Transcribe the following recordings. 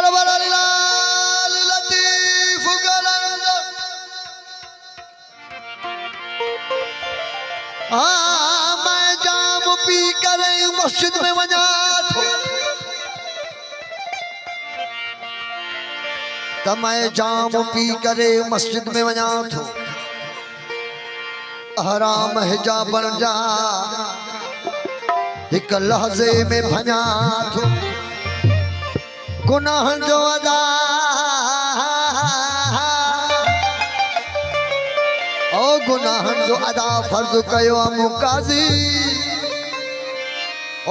बरबर लाल लतीफ गलंद मैं जाम पी कर मस्जिद में वजा तो मैं जाम पी करे मस्जिद में वजा थो हराम हिजा बन जा एक लहजे में भञा थो गुनाह जो अदा ओ गुनाह जो अदा फर्ज कयो मुकाजी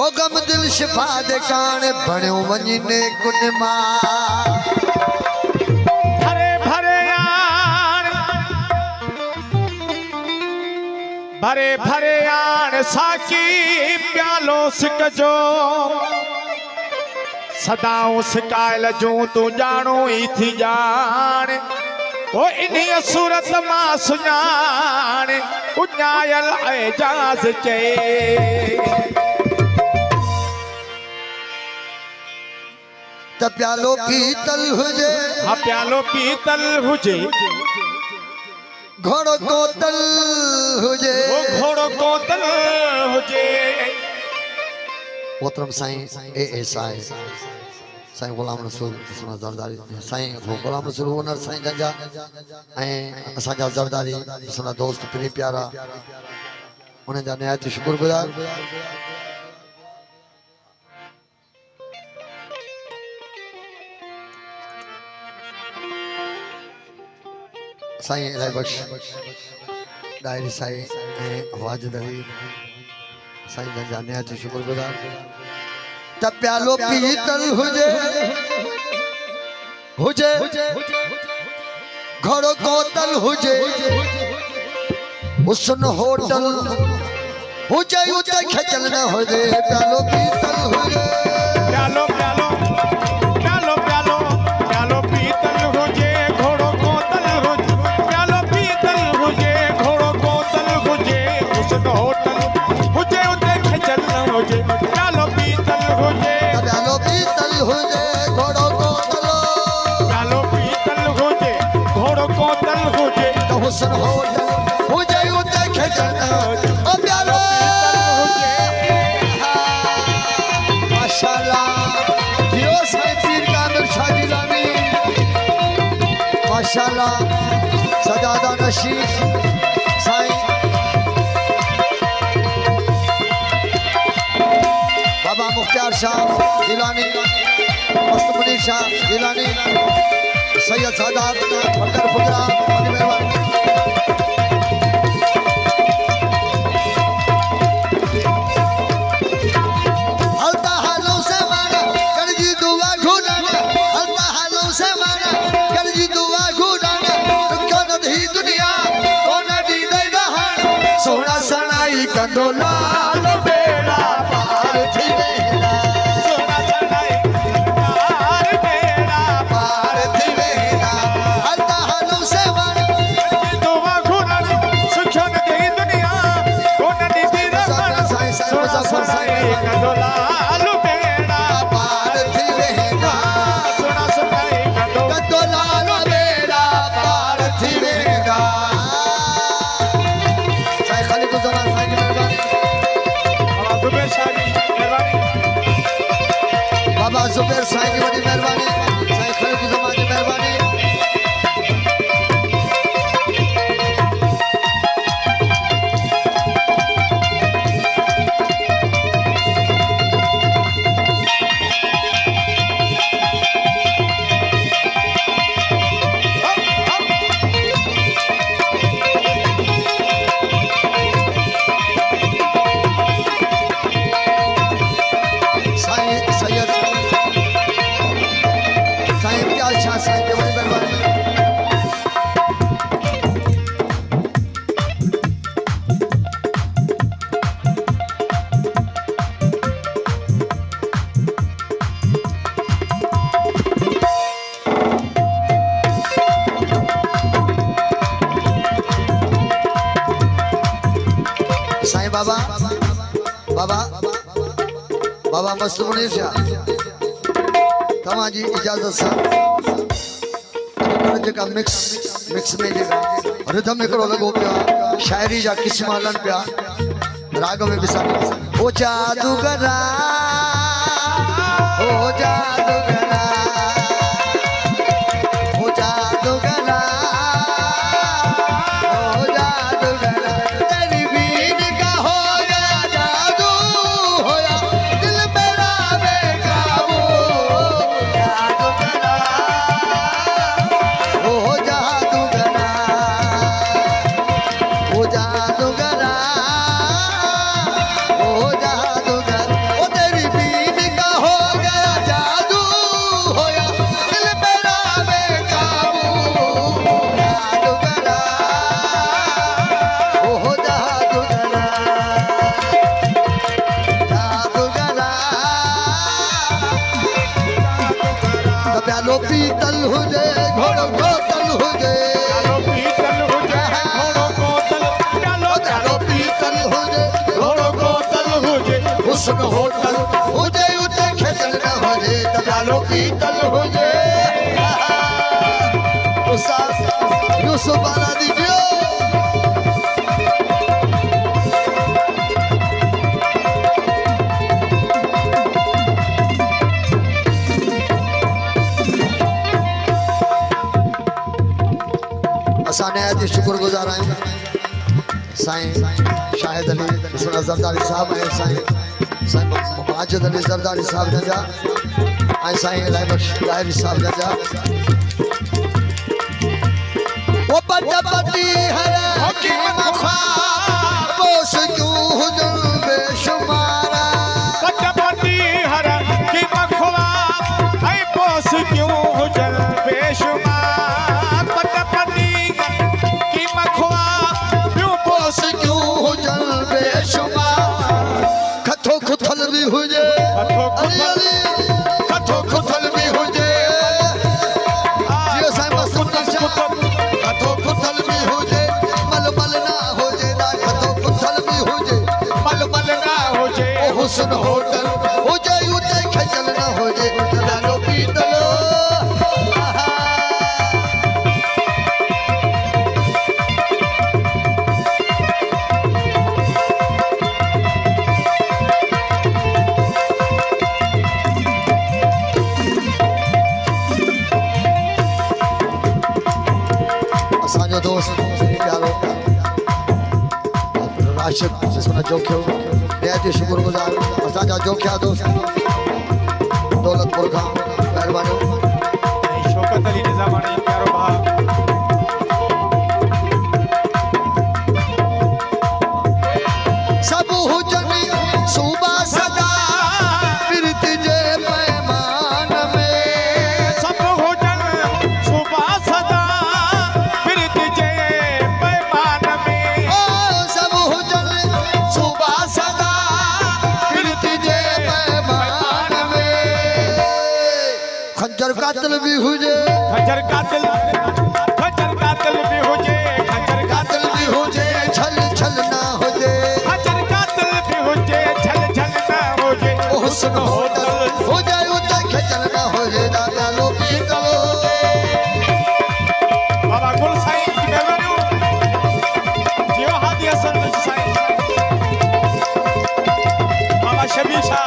ओ गम दिल शिफा दे कान बणियो वञने कुन मां भरे भरे आन साकी प्यालो सिक जो सदाऊं सिकायल जो तू जानो ही थी जान ओ इन्हीं सूरत मां सुञाण उञायल एजाज चे त प्यालो पीतल हुजे हा प्यालो पीतल हुजे घोड़ो कोतल हुजे घोड़ो कोतल हुजे मोहतरम साईं ए साईं साईं गुलाम रसूल सुना जरदारी साईं गुलाम रसूल ओनर साईं गंजा ऐं असांजा जरदारी सुना दोस्त प्री प्यारा उन्हें जा निहायत शुक्रगुजार साईं इलाही बख्श डायरी साईं वाजिद अली साईं गंजा निहायत शुक्रगुजार त प्यालो पीतल हुजे हुजे घोड़ो कोतल हुजे हुस्न होटल हुजे उते खचल न हुजे प्यालो पीतल हुजे प्यालो प्यालो प्यालो प्यालो प्यालो पीतल हुजे घोड़ो कोतल हुजे प्यालो पीतल हुजे घोड़ो कोतल हुजे हुस्न होटल हुजे उते खचल न हुजे प्यालो पीतल हुजे प्यालो पीतल हुजे घोड़ो कोतल प्यालो पीतल हुजे घोड़ो कोतल हुजे तो हुस्न होटल हुजे उते खचल न हुजे ओ प्यालो माशाल्लाह जियो साईं पीर कामिल शाह जिलानी माशाल्लाह सजादा नशीद साईं बाबा मुख्तार शाह जिलानी मस्त मुनीर शाह जिलानी सैयद सादात फकर फुकरा मेहरबान हलता हालों से माना कर जी दुआ घुनाना हलता हालों से माना कर जी दुआ घुनाना क्यों न दी दुनिया कौन दी दे दहान सोना सनाई कंदो लाल बेड़ा पार थी वेला सोना सनाई पार बेड़ा पार थी वेला हलता हालों से माना दुआ घुनन सुखन दी दुनिया कोन दी दहान सोना सनाई कंदो लाल बेड़ा पार थी वेला सोना सनाई कंदो कंदो लाल बेड़ा पार थी वेला साईं खालिद ज़मान साईं की मेहरबानी बाबा जुबेर शाह जी मेहरबानी बाबा जुबेर साईं की बड़ी मेहरबानी साईं खालिद ज़मान की मेहरबानी साईं सैयद साईं इम्तियाज शाह साईं की बड़ी मेहरबानी साईं बाबा बाबा बाबा मस्त मुनीर शाह तव्हांजी इजाज़त सां जेका मिक्स में जेका रिदम हिकिड़ो लॻो पियो आहे शाइरी जा क़िस्म हलनि पिया राग में बि सां ओ जादूगरा ओ जादूगरा ओ जादूगरा ओ जादूगरा तेरी बीन का होया जादू होया दिल मेरा बेकाबू जादूगरा ओ जादूगरा ओ जादूगरा ओ जादूगर ओ तेरी बीन का हो गया जादू होया दिल मेरा बेकाबू जादूगरा ओ जादूगरा जादूगरा प्यालो पीतल हुजे घोड़ो गोतल हुजे प्यालो पीतल हुजे घोड़ो गोतल प्यालो पीतल हुजे घोड़ो गोतल हुजे हुस्न होटल हुजे उते खेचल न हुजे त प्यालो पीतल हुजे उस्ताद यूसुफ वाला दीजियो असाने आज शुक्रगुजार आहियूं साईं शाहिद अली सुना ज़रदारी साहब ऐं साईं माजिद अली ज़रदारी साहब जा ऐं साईं लाहिरी साहब जा वो पटी हर हकीम ख्वाब पोस क्यों हुजन बेशुमारा पटी हर की मखवाब ऐ पोस क्यों हुजन बेशुमार पटी की मखवाब क्यों पोस पोस क्यों हुजन बेशुमार खथो खुथल भी हुजे अली अली खथो खुथल भी हुजे जियो साईं खथो खुथल भी हुजे मलमल ना हुजे ना खथो खुथल भी हुजे मलमल ना हुजे ओ हुस्न होटल हुजे उते खेचल ना हुजे डालो पीतलो आहा असांजो दोस्त प्यारो राशिद जिसमें जोखियो बेहद शुक्रगुजार असांजा जोखिया दोस्त दौलतपुर खां महिरबानी शौकत अली निज़ामानी प्यारो भाउ सब हुजन सूबा सदा प्रीत जे पैमान में सब हुजन सुबह सदा प्रीत जे पैमान में ओ सब हुजन सूबा सदा प्रीत जे पैमान में खंजर कातिल भी हुजे खंजर कातिल भी हुजे खंजर कातिल भी हुजे छल छल ना हुजे खंजर कातिल भी हुजे छल छल ना हुजे ओ हुस्न होटल हुजे उते खेचल ना हुजे दादा लो पीतलो बाबा गुल साईं की महिरबानी जियो हादी हसन साईं बाबा शबीर शाह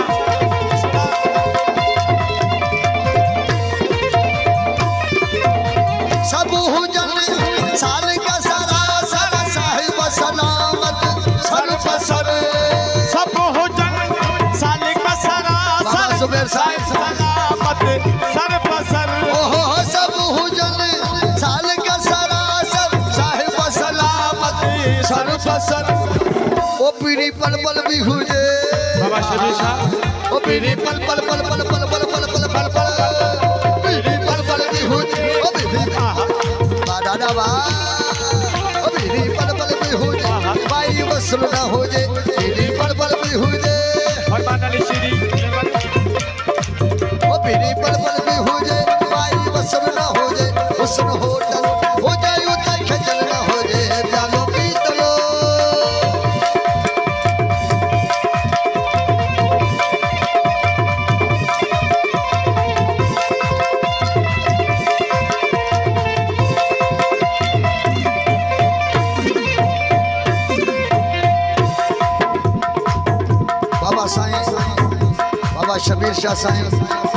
सब हुजन साल का सरासर साहिब सलामत सर बसर सब हुजन साल का बाबा सरासर जुबैर साहब सलामत सर बसर ओहो सब हुजन साल का सरासर साहिब सलामत सर बसर ओ पीरी पल पल भी हुजे बाबा शबीर शाह ओ पीरी पल पल पल पल पल पल पल पल पल पल पीरी पल पल भी हुजे ओ पीरी दादा बा ओ पीरी पल पल भी हुजे भाई वसल ना हुजे पीरी पल पल भी हुजे फरमान अली श्री ओ पीरी पल पल भी हुजे भाई वसल ना हुजे हुस्न होटल हुजे उते खेचल ना हुजे प्यालो पीतलो शबीर शाह साईं